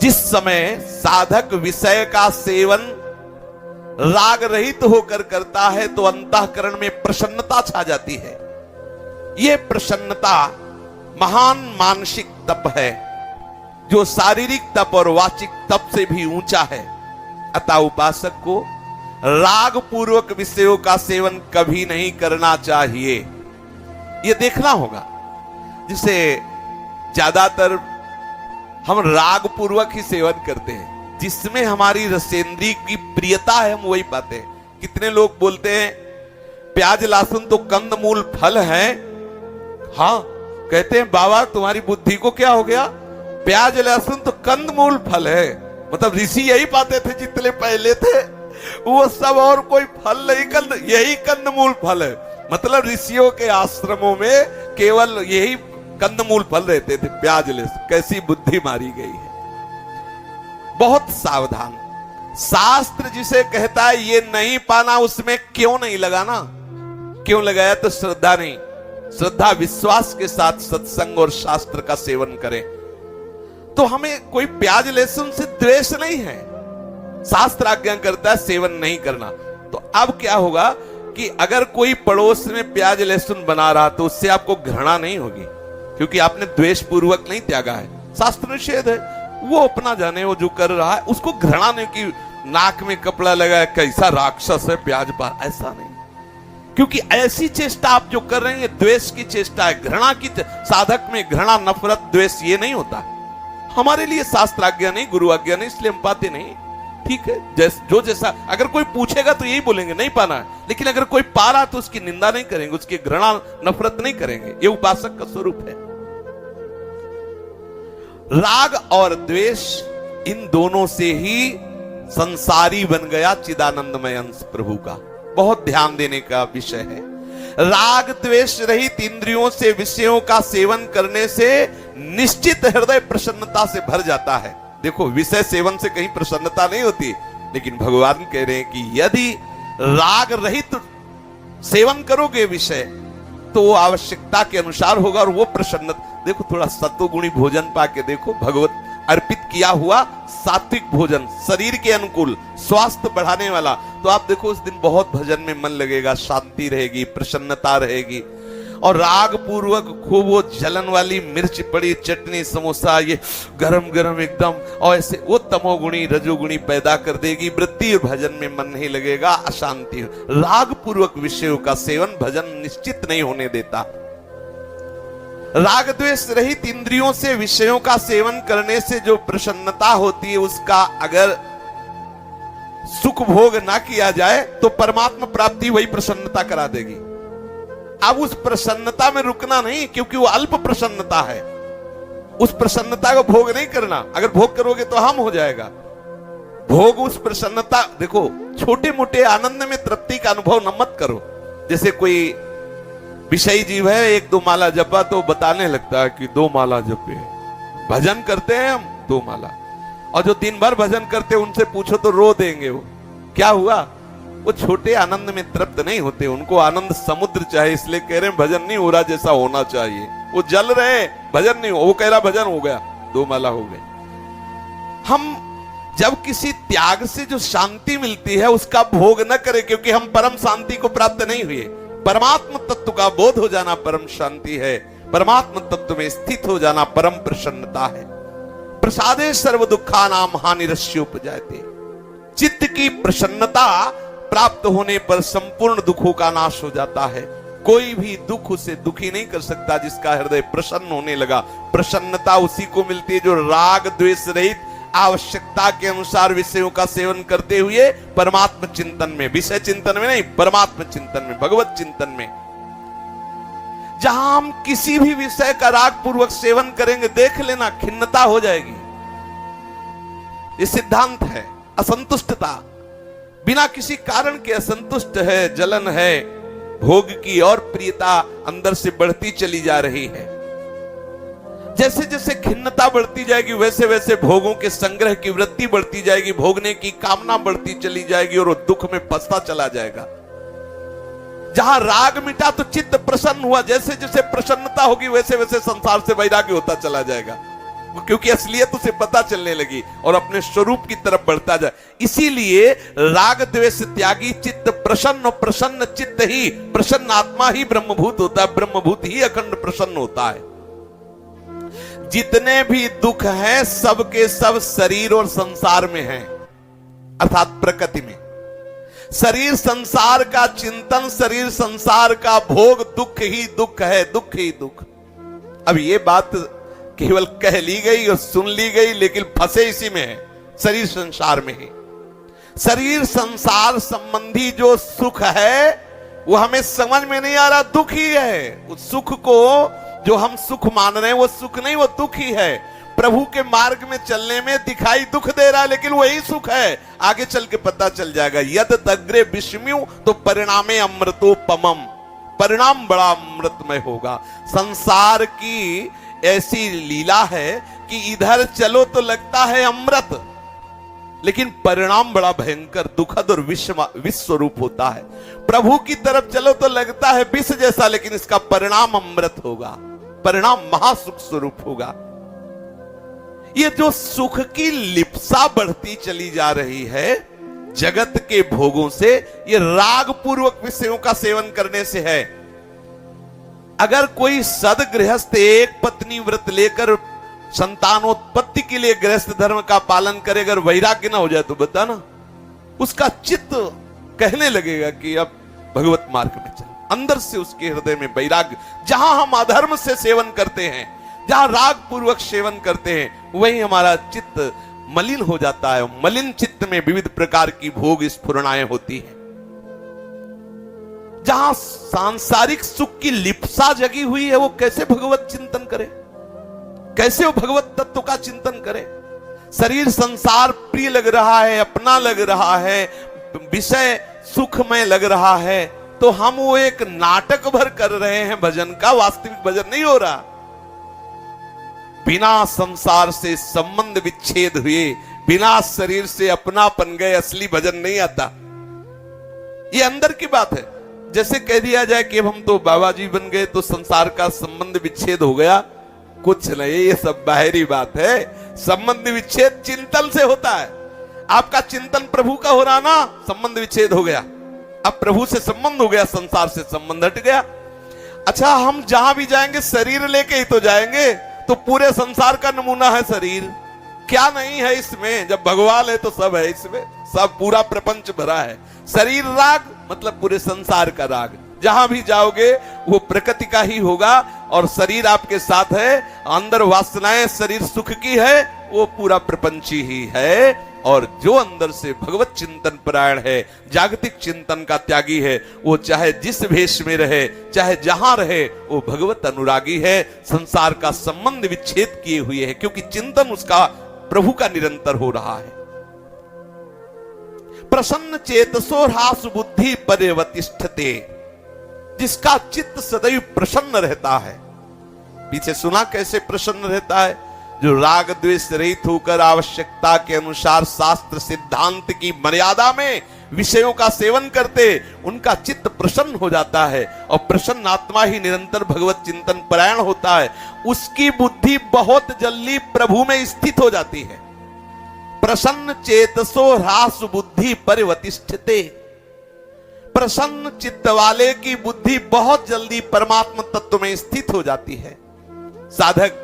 जिस समय साधक विषय का सेवन राग रहित होकर करता है तो अंतःकरण में प्रसन्नता छा जाती है। यह प्रसन्नता महान मानसिक तप है, जो शारीरिक तप और वाचिक तप से भी ऊंचा है। अतः उपासक को राग पूर्वक विषयों का सेवन कभी नहीं करना चाहिए। यह देखना होगा, जिसे ज्यादातर हम राग पूर्वक ही सेवन करते हैं, जिसमें हमारी रसेंद्री की प्रियता है, हम वही पाते हैं। कितने लोग बोलते हैं प्याज लहसुन तो कंदमूल फल है। हाँ, कहते हैं बाबा तुम्हारी बुद्धि को क्या हो गया, प्याज लहसुन तो कंदमूल फल है। मतलब ऋषि यही पाते थे, जितने पहले थे वो सब और कोई फल नहीं, यही कंदमूल फल है। मतलब ऋषियों के आश्रमों में केवल यही कंदमूल फल रहते थे, प्याज लहसुन। कैसी बुद्धि मारी गई है। बहुत सावधान। शास्त्र जिसे कहता है ये नहीं पाना, उसमें क्यों नहीं लगाना। क्यों लगाया, तो श्रद्धा नहीं। श्रद्धा विश्वास के साथ सत्संग और शास्त्र का सेवन करें तो हमें कोई प्याज लहसुन से द्वेष नहीं है। शास्त्र आज्ञा करता है सेवन नहीं करना। तो अब क्या होगा कि अगर कोई पड़ोस में प्याज लहसुन बना रहा तो उससे आपको घृणा नहीं होगी, क्योंकि आपने द्वेष पूर्वक नहीं त्यागा है। शास्त्र निषेध है, वो अपना जाने, वो जो कर रहा है उसको घृणा नहीं कि नाक में कपड़ा लगा कैसा राक्षस है प्याज पार, ऐसा नहीं। क्योंकि ऐसी चेष्टा आप जो कर रहे हैं द्वेष की चेष्टा है, घृणा की। साधक में घृणा नफरत द्वेष ये नहीं होता। हमारे लिए शास्त्र आज्ञा नहीं, गुरु आज्ञा नहीं, इसलिए हम पाते नहीं। ठीक है, जो जैसा अगर कोई पूछेगा तो यही बोलेंगे नहीं पाना है, लेकिन अगर कोई पा रहा तो उसकी निंदा नहीं करेंगे, उसकी घृणा नफरत नहीं करेंगे। ये उपासक का स्वरूप है। राग और द्वेष इन दोनों से ही संसारी बन गया चिदानंदमय अंश प्रभु का। बहुत ध्यान देने का विषय है। राग द्वेष रहित इंद्रियों से विषयों का सेवन करने से निश्चित हृदय प्रसन्नता से भर जाता है। देखो, विषय सेवन से कहीं प्रसन्नता नहीं होती, लेकिन भगवान कह रहे हैं कि यदि राग रहित सेवन करोगे विषय तो वो आवश्यकता के अनुसार होगा और वो प्रसन्नता। देखो, थोड़ा सत्वगुणी भोजन पाके देखो, भगवत अर्पित किया हुआ सात्विक भोजन, शरीर के अनुकूल, स्वास्थ्य बढ़ाने वाला, तो आप देखो उस दिन बहुत भजन में मन लगेगा, शांति रहेगी, प्रसन्नता रहेगी। और राग पूर्वक खूब वो जलन वाली मिर्च पड़ी चटनी समोसा, ये गरम गरम एकदम, और ऐसे वो तमोगुणी रजोगुणी पैदा कर देगी वृत्ति, और भजन में मन नहीं लगेगा, अशांति। राग पूर्वक विषयों का सेवन भजन निश्चित नहीं होने देता। राग द्वेष रहित इंद्रियों से विषयों का सेवन करने से जो प्रसन्नता होती है, उसका अगर सुख भोग ना किया जाए तो परमात्मा प्राप्ति वही प्रसन्नता करा देगी। अब उस प्रसन्नता में रुकना नहीं, क्योंकि वो अल्प प्रसन्नता है। उस प्रसन्नता को भोग नहीं करना। अगर भोग करोगे तो हम हो जाएगा भोग। उस प्रसन्नता, देखो, छोटे मोटे आनंद में तृप्ति का अनुभव न मत करो। जैसे कोई विषयी जीव है, एक दो माला जपा तो बताने लगता है कि 2 माला जपे। भजन करते हैं हम 2 माला, और जो दिन भर भजन करते हैं उनसे पूछो तो रो देंगे। वो क्या हुआ, वो छोटे आनंद में तृप्त नहीं होते, उनको आनंद समुद्र चाहिए। इसलिए कह रहे हैं भजन नहीं हो रहा जैसा होना चाहिए। वो जल रहे, भजन नहीं हो, वो कह रहा भजन हो गया, 2 माला हो गए। हम जब किसी त्याग से जो शांति मिलती है उसका भोग न करें, क्योंकि हम परम शांति को प्राप्त नहीं हुए। परमात्म तत्व का बोध हो जाना परम शांति है। परमात्म तत्व में स्थित हो जाना परम प्रसन्नता है। प्रसादे सर्व दुखा नाम हानिरस्योपजायते। चित्त की प्रसन्नता प्राप्त होने पर संपूर्ण दुखों का नाश हो जाता है। कोई भी दुख उसे दुखी नहीं कर सकता जिसका हृदय प्रसन्न होने लगा। प्रसन्नता उसी को मिलती है जो राग द्वेष रहित आवश्यकता के अनुसार विषयों का सेवन करते हुए परमात्म चिंतन में, विषय चिंतन में नहीं, परमात्म चिंतन में, भगवत चिंतन में। जहां हम किसी भी विषय का राग पूर्वक सेवन करेंगे, देख लेना खिन्नता हो जाएगी। ये सिद्धांत है। असंतुष्टता, बिना किसी कारण के असंतुष्ट है, जलन है, भोग की और प्रियता अंदर से बढ़ती चली जा रही है। जैसे जैसे खिन्नता बढ़ती जाएगी वैसे वैसे भोगों के संग्रह की वृत्ति बढ़ती जाएगी, भोगने की कामना बढ़ती चली जाएगी और वो दुख में फंसता चला जाएगा। जहां राग मिटा तो चित्त प्रसन्न हुआ, जैसे जैसे प्रसन्नता होगी वैसे वैसे संसार से वैराग्य होता चला जाएगा। क्योंकि असलियत उसे पता चलने लगी और अपने स्वरूप की तरफ बढ़ता जाए। इसीलिए राग द्वेष त्यागी चित्त प्रसन्न, प्रसन्न चित्त ही, प्रसन्न आत्मा ही ब्रह्मभूत होता है, ब्रह्मभूत ही अखंड प्रसन्न होता है। जितने भी दुख हैं सब के सब शरीर और संसार में हैं, अर्थात प्रकृति में। शरीर संसार का चिंतन, शरीर संसार का भोग दुख ही दुख है, दुख ही दुख। अब ये बात केवल कह ली गई और सुन ली गई, लेकिन फंसे इसी में है, शरीर संसार में ही। शरीर संसार संबंधी जो सुख है वो हमें समझ में नहीं आ रहा, दुख ही है। उस सुख को जो हम सुख मान रहे हैं वो सुख नहीं, वो दुख ही है। प्रभु के मार्ग में चलने में दिखाई दुख दे रहा है, लेकिन वही सुख है। आगे चल के पता चल जाएगा। यद दग्रे विस्म्यु तो परिणामे अमृतोपमम, परिणाम बड़ा अमृतमय होगा। संसार की ऐसी लीला है कि इधर चलो तो लगता है अमृत, लेकिन परिणाम बड़ा भयंकर दुखद और विष स्वरूप होता है। प्रभु की तरफ चलो तो लगता है विष जैसा, लेकिन इसका परिणाम अमृत होगा, परिणाम महासुख स्वरूप होगा। ये जो सुख की लिप्सा बढ़ती चली जा रही है जगत के भोगों से, ये राग पूर्वक विषयों का सेवन करने से है। अगर कोई सदगृहस्थ एक पत्नी व्रत लेकर संतानोत्पत्ति के लिए गृहस्थ धर्म का पालन करे, अगर वैराग्य ना हो जाए तो बता ना, उसका चित्त कहने लगेगा कि अब भगवत मार्ग में चल। अंदर से उसके हृदय में वैराग्य, जहां हम अधर्म से सेवन करते हैं, जहां राग पूर्वक सेवन करते हैं, वहीं हमारा चित्त मलिन हो जाता है। मलिन चित्त में विविध प्रकार की भोग स्फुरणाएं होती हैं। जहां सांसारिक सुख की लिप्सा जगी हुई है, वो कैसे भगवत चिंतन करे, कैसे वो भगवत तत्व का चिंतन करे। शरीर संसार प्रिय लग रहा है, अपना लग रहा है, विषय सुखमय लग रहा है, तो हम वो एक नाटक भर कर रहे हैं भजन का, वास्तविक भजन नहीं हो रहा। बिना संसार से संबंध विच्छेद हुए, बिना शरीर से अपनापन गए असली भजन नहीं आता। ये अंदर की बात है। जैसे कह दिया जाए कि अब हम तो बाबा जी बन गए तो संसार का संबंध विच्छेद हो गया, कुछ नहीं, ये सब बाहरी बात है। संबंध विच्छेद चिंतन से होता है। आपका चिंतन प्रभु का हो रहा ना, संबंध विच्छेद हो गया। अब प्रभु से संबंध हो गया, संसार से संबंध हट गया। अच्छा, हम जहां भी जाएंगे शरीर लेके ही तो जाएंगे, तो पूरे संसार का नमूना है शरीर, क्या नहीं है इसमें? जब भगवान है तो सब है इसमें, सब पूरा प्रपंच भरा है। शरीर राग मतलब पूरे संसार का राग। जहां भी जाओगे वो प्रकृति का ही होगा और शरीर आपके साथ है। अंदर वासनाएं शरीर सुख की है, वो पूरा प्रपंची ही है। और जो अंदर से भगवत चिंतन परायण है, जागतिक चिंतन का त्यागी है, वो चाहे जिस भेष में रहे, चाहे जहां रहे, वो भगवत अनुरागी है। संसार का संबंध विच्छेद किए हुए है, क्योंकि चिंतन उसका प्रभु का निरंतर हो रहा है। प्रसन्न चेतसो ह्रास बुद्धि पर्यवतिष्ठते, जिसका चित्त सदैव प्रसन्न रहता है। पीछे सुना कैसे प्रसन्न रहता है? जो राग द्वेष रहित होकर आवश्यकता के अनुसार शास्त्र सिद्धांत की मर्यादा में विषयों का सेवन करते, उनका चित्त प्रसन्न हो जाता है। और प्रसन्न आत्मा ही निरंतर भगवत चिंतन परायण होता है। उसकी बुद्धि बहुत जल्दी प्रभु में स्थित हो जाती है। प्रसन्न चेतसो ह्रास बुद्धि परिवतिष्ठते, प्रसन्न चित्त वाले की बुद्धि बहुत जल्दी परमात्मा तत्व में स्थित हो जाती है। साधक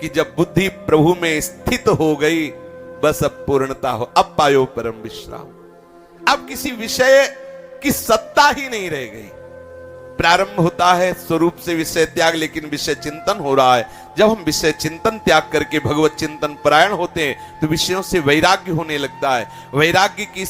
कि जब बुद्धि प्रभु में स्थित हो गई, बस अब पूर्णता हो, अब पायो परम विश्राम। अब किसी विषय की सत्ता ही नहीं रह गई। प्रारंभ होता है स्वरूप से विषय त्याग, लेकिन विषय चिंतन हो रहा है। जब हम विषय चिंतन त्याग करके भगवत चिंतन परायण होते हैं तो विषयों से वैराग्य होने लगता है। वैराग्य की